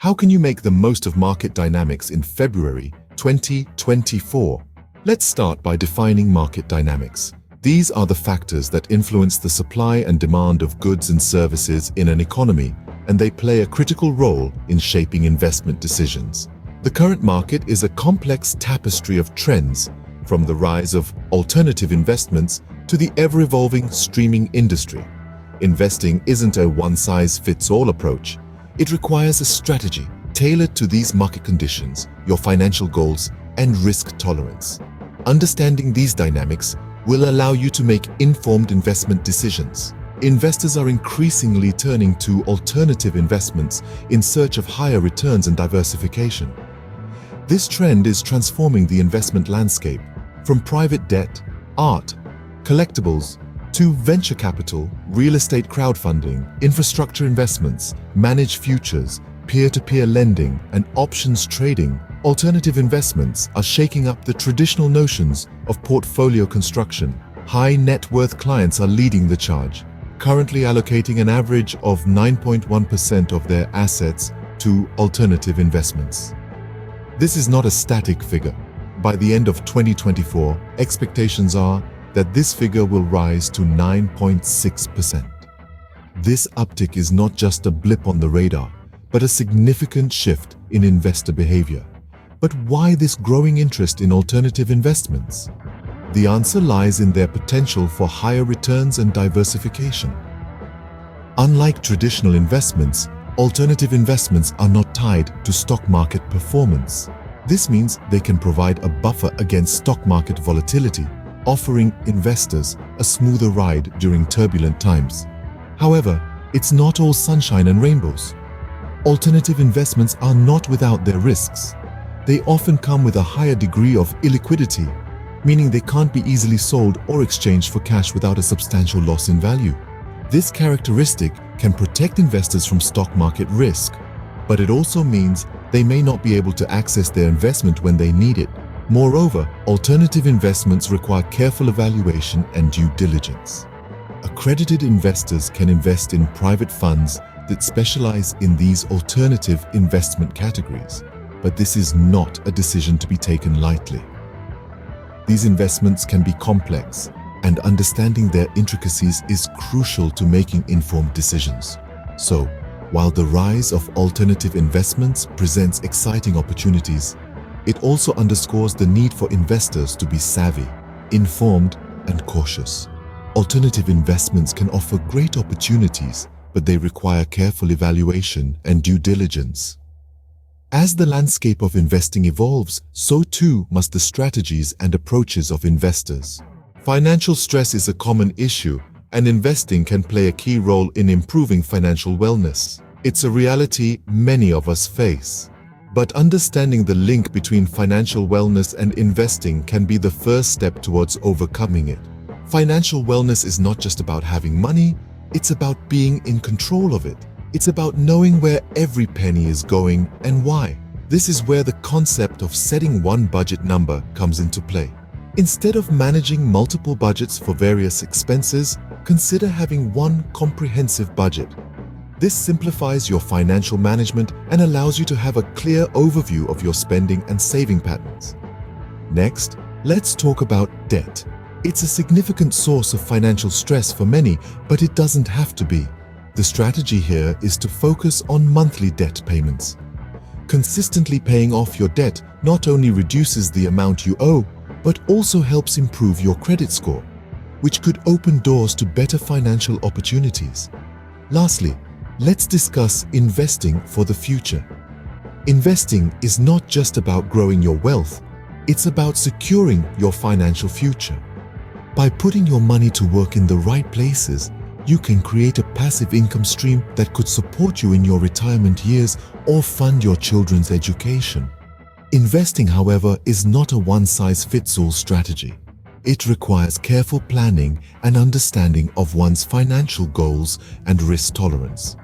How can you make the most of market dynamics in February 2024? Let's start by defining market dynamics. These are the factors that influence the supply and demand of goods and services in an economy, and they play a critical role in shaping investment decisions. The current market is a complex tapestry of trends, from the rise of alternative investments to the ever-evolving streaming industry. Investing isn't a one-size-fits-all approach. It requires a strategy tailored to these market conditions, your financial goals, and risk tolerance. Understanding these dynamics will allow you to make informed investment decisions. Investors are increasingly turning to alternative investments in search of higher returns and diversification. This trend is transforming the investment landscape, from private debt, art, collectibles, to venture capital, real estate crowdfunding, infrastructure investments, managed futures, peer-to-peer lending, and options trading. Alternative investments are shaking up the traditional notions of portfolio construction. High net worth clients are leading the charge, currently allocating an average of 9.1% of their assets to alternative investments. This is not a static figure. By the end of 2024, expectations are that this figure will rise to 9.6%. This uptick is not just a blip on the radar, but a significant shift in investor behavior. But why this growing interest in alternative investments? The answer lies in their potential for higher returns and diversification. Unlike traditional investments, alternative investments are not tied to stock market performance. This means they can provide a buffer against stock market volatility, offering investors a smoother ride during turbulent times. However, it's not all sunshine and rainbows. Alternative investments are not without their risks. They often come with a higher degree of illiquidity, meaning they can't be easily sold or exchanged for cash without a substantial loss in value. This characteristic can protect investors from stock market risk, but it also means they may not be able to access their investment when they need it. Moreover, alternative investments require careful evaluation and due diligence. Accredited investors can invest in private funds that specialize in these alternative investment categories, but this is not a decision to be taken lightly. These investments can be complex, and understanding their intricacies is crucial to making informed decisions. So, while the rise of alternative investments presents exciting opportunities, it also underscores the need for investors to be savvy, informed, and cautious. Alternative investments can offer great opportunities, but they require careful evaluation and due diligence. As the landscape of investing evolves, so too must the strategies and approaches of investors. Financial stress is a common issue, and investing can play a key role in improving financial wellness. It's a reality many of us face. But understanding the link between financial wellness and investing can be the first step towards overcoming it. Financial wellness is not just about having money, it's about being in control of it. It's about knowing where every penny is going and why. This is where the concept of setting one budget number comes into play. Instead of managing multiple budgets for various expenses, consider having one comprehensive budget. This simplifies your financial management and allows you to have a clear overview of your spending and saving patterns. Next, let's talk about debt. It's a significant source of financial stress for many, but it doesn't have to be. The strategy here is to focus on monthly debt payments. Consistently paying off your debt not only reduces the amount you owe, but also helps improve your credit score, which could open doors to better financial opportunities. Lastly, let's discuss investing for the future. Investing is not just about growing your wealth, it's about securing your financial future. By putting your money to work in the right places, you can create a passive income stream that could support you in your retirement years or fund your children's education. Investing, however, is not a one-size-fits-all strategy. It requires careful planning and understanding of one's financial goals and risk tolerance.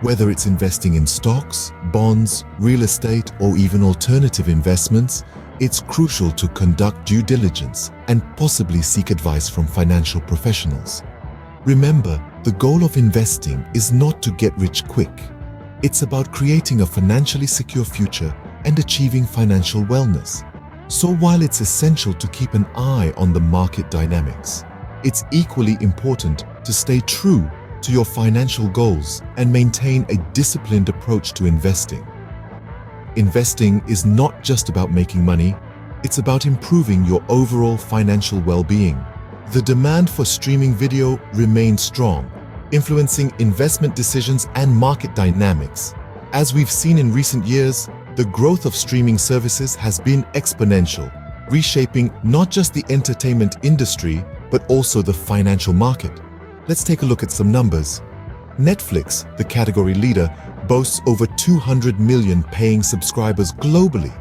Whether it's investing in stocks, bonds, real estate, or even alternative investments, it's crucial to conduct due diligence and possibly seek advice from financial professionals. Remember, the goal of investing is not to get rich quick. It's about creating a financially secure future and achieving financial wellness. So while it's essential to keep an eye on the market dynamics, it's equally important to stay true to your financial goals and maintain a disciplined approach to investing. Investing is not just about making money, it's about improving your overall financial well-being. The demand for streaming video remains strong, influencing investment decisions and market dynamics. As we've seen in recent years, the growth of streaming services has been exponential, reshaping not just the entertainment industry, but also the financial market. Let's take a look at some numbers. Netflix, the category leader, boasts over 200 million paying subscribers globally.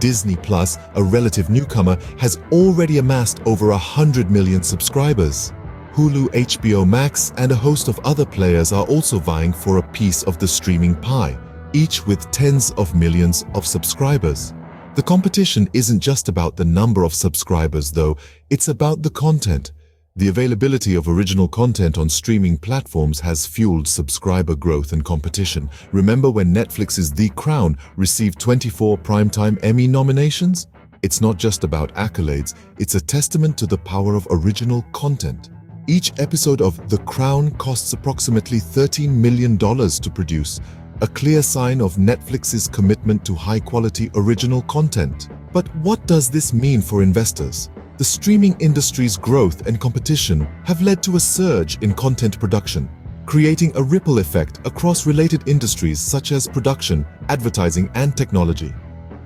Disney Plus, a relative newcomer, has already amassed over 100 million subscribers. Hulu, HBO Max, and a host of other players are also vying for a piece of the streaming pie, each with tens of millions of subscribers. The competition isn't just about the number of subscribers, though, it's about the content. The availability of original content on streaming platforms has fueled subscriber growth and competition. Remember when Netflix's The Crown received 24 Primetime Emmy nominations? It's not just about accolades, it's a testament to the power of original content. Each episode of The Crown costs approximately $13 million to produce, a clear sign of Netflix's commitment to high-quality original content. But what does this mean for investors? The streaming industry's growth and competition have led to a surge in content production, creating a ripple effect across related industries such as production, advertising, and technology.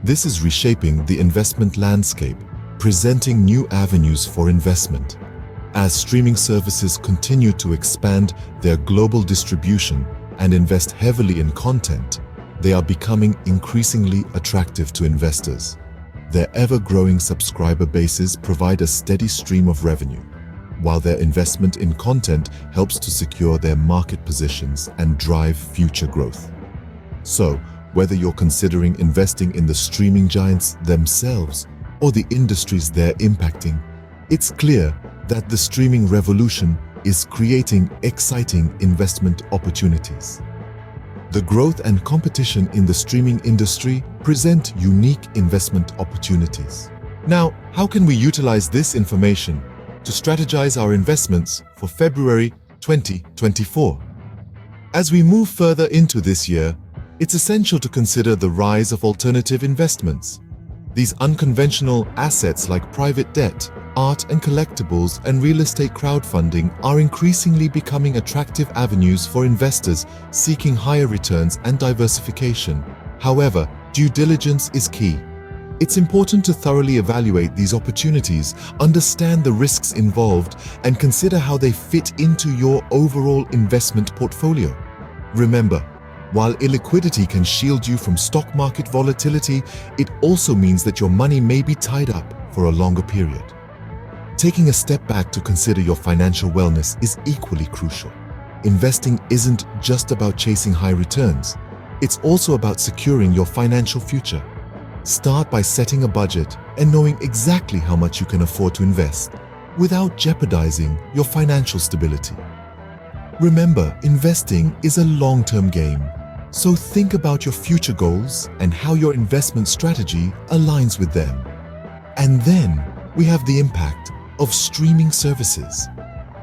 This is reshaping the investment landscape, presenting new avenues for investment. As streaming services continue to expand their global distribution and invest heavily in content, they are becoming increasingly attractive to investors. Their ever-growing subscriber bases provide a steady stream of revenue, while their investment in content helps to secure their market positions and drive future growth. So, whether you're considering investing in the streaming giants themselves or the industries they're impacting, it's clear that the streaming revolution is creating exciting investment opportunities. The growth and competition in the streaming industry present unique investment opportunities. Now, how can we utilize this information to strategize our investments for February 2024? As we move further into this year, it's essential to consider the rise of alternative investments. These unconventional assets like private debt, art and collectibles, and real estate crowdfunding are increasingly becoming attractive avenues for investors seeking higher returns and diversification. However, due diligence is key. It's important to thoroughly evaluate these opportunities, understand the risks involved, and consider how they fit into your overall investment portfolio. Remember, while illiquidity can shield you from stock market volatility, it also means that your money may be tied up for a longer period. Taking a step back to consider your financial wellness is equally crucial. Investing isn't just about chasing high returns. It's also about securing your financial future. Start by setting a budget and knowing exactly how much you can afford to invest without jeopardizing your financial stability. Remember, investing is a long-term game, so think about your future goals and how your investment strategy aligns with them. And then we have the impact of streaming services.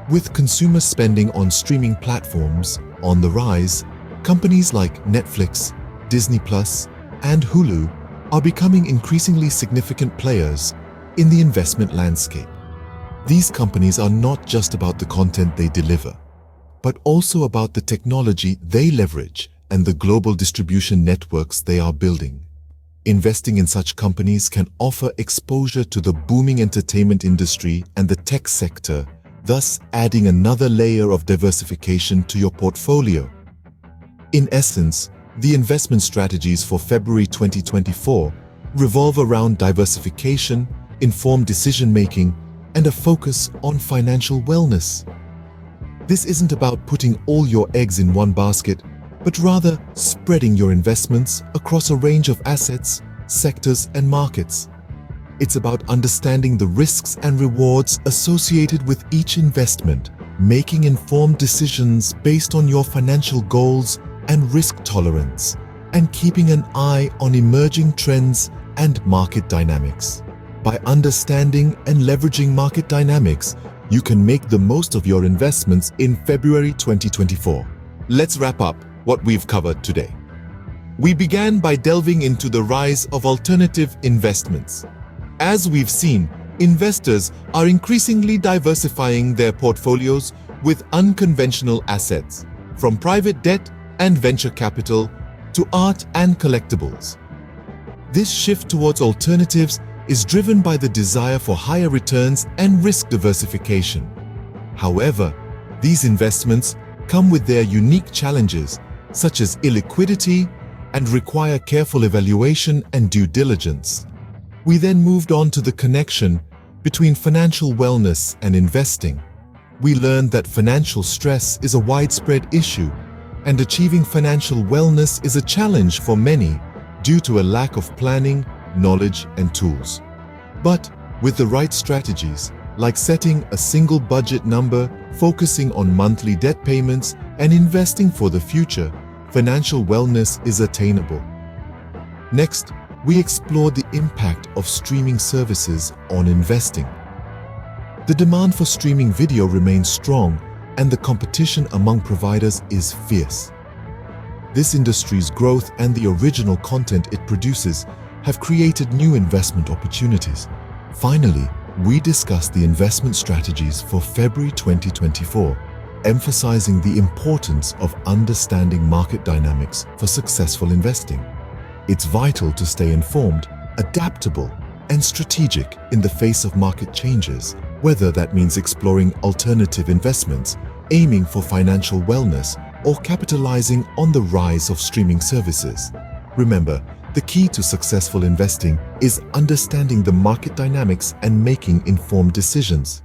With consumer spending on streaming platforms on the rise, companies like Netflix, Disney Plus, and Hulu are becoming increasingly significant players in the investment landscape. These companies are not just about the content they deliver, but also about the technology they leverage and the global distribution networks they are building. Investing in such companies can offer exposure to the booming entertainment industry and the tech sector, thus adding another layer of diversification to your portfolio. In essence, the investment strategies for February 2024 revolve around diversification, informed decision-making, and a focus on financial wellness. This isn't about putting all your eggs in one basket, but rather spreading your investments across a range of assets, sectors, and markets. It's about understanding the risks and rewards associated with each investment, making informed decisions based on your financial goals, and risk tolerance, and keeping an eye on emerging trends and market dynamics. By understanding and leveraging market dynamics, you can make the most of your investments in February 2024. Let's wrap up what we've covered today. We began by delving into the rise of alternative investments. As we've seen, investors are increasingly diversifying their portfolios with unconventional assets, from private debt and venture capital to art and collectibles. This shift towards alternatives is driven by the desire for higher returns and risk diversification. However, these investments come with their unique challenges, such as illiquidity, and require careful evaluation and due diligence. We then moved on to the connection between financial wellness and investing. We learned that financial stress is a widespread issue, and achieving financial wellness is a challenge for many due to a lack of planning, knowledge, and tools. But with the right strategies, like setting a single budget number, focusing on monthly debt payments, and investing for the future, financial wellness is attainable. Next, we explored the impact of streaming services on investing. The demand for streaming video remains strong, and the competition among providers is fierce. This industry's growth and the original content it produces have created new investment opportunities. Finally, we discussed the investment strategies for February 2024, emphasizing the importance of understanding market dynamics for successful investing. It's vital to stay informed, adaptable, and strategic in the face of market changes, whether that means exploring alternative investments, aiming for financial wellness, or capitalizing on the rise of streaming services. Remember, the key to successful investing is understanding the market dynamics and making informed decisions.